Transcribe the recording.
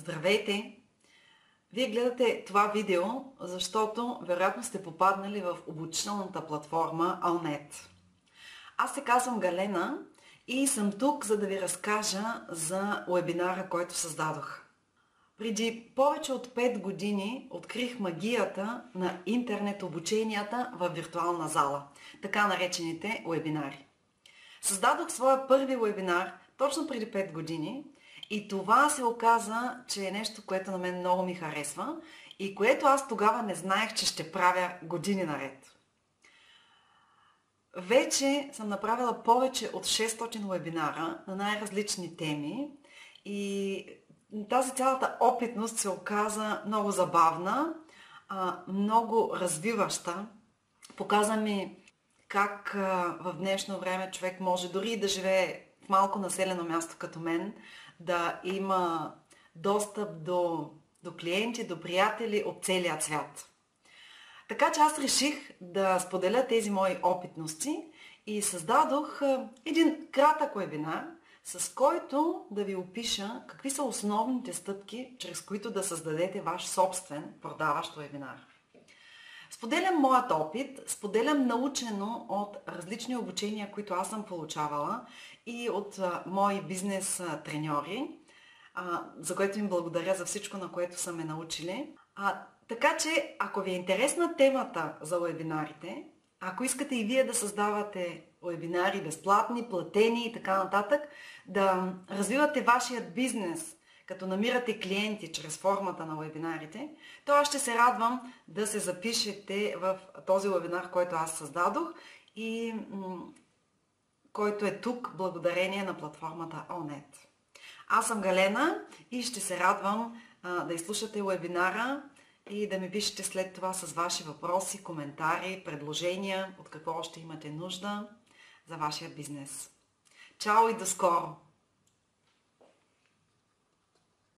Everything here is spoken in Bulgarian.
Здравейте! Вие гледате това видео, защото вероятно сте попаднали в обучителната платформа Allnet. Аз се казвам Галена и съм тук, за да ви разкажа за уебинара, който създадох. Преди повече от 5 години открих магията на интернет обученията в виртуална зала, така наречените уебинари. Създадох своя първи уебинар точно преди 5 години и това се оказа, че е нещо, което на мен много ми харесва и което аз тогава не знаех, че ще правя години наред. Вече съм направила повече от 600 уебинара на най-различни теми и тази цялата опитност се оказа много забавна, много развиваща. Показа ми как в днешно време човек може дори да живее в малко населено място като мен, да има достъп до клиенти, до приятели от целия свят. Така че аз реших да споделя тези мои опитности и създадох един кратък уебинар, с който да ви опиша какви са основните стъпки, чрез които да създадете ваш собствен продаващ уебинар. Споделям моят опит, споделям научено от различни обучения, които аз съм получавала и от мои бизнес треньори, за което им благодаря за всичко, на което са ме научили. Така че, ако ви е интересна темата за уебинарите, ако искате и вие да създавате уебинари безплатни, платени и така нататък, да развивате вашият бизнес, като намирате клиенти чрез формата на уебинарите, то аз ще се радвам да се запишете в този уебинар, който аз създадох и който е тук благодарение на платформата Allnet. Аз съм Галена и ще се радвам да изслушате уебинара и да ми пишете след това с ваши въпроси, коментари, предложения, от какво още имате нужда за вашия бизнес. Чао и до скоро!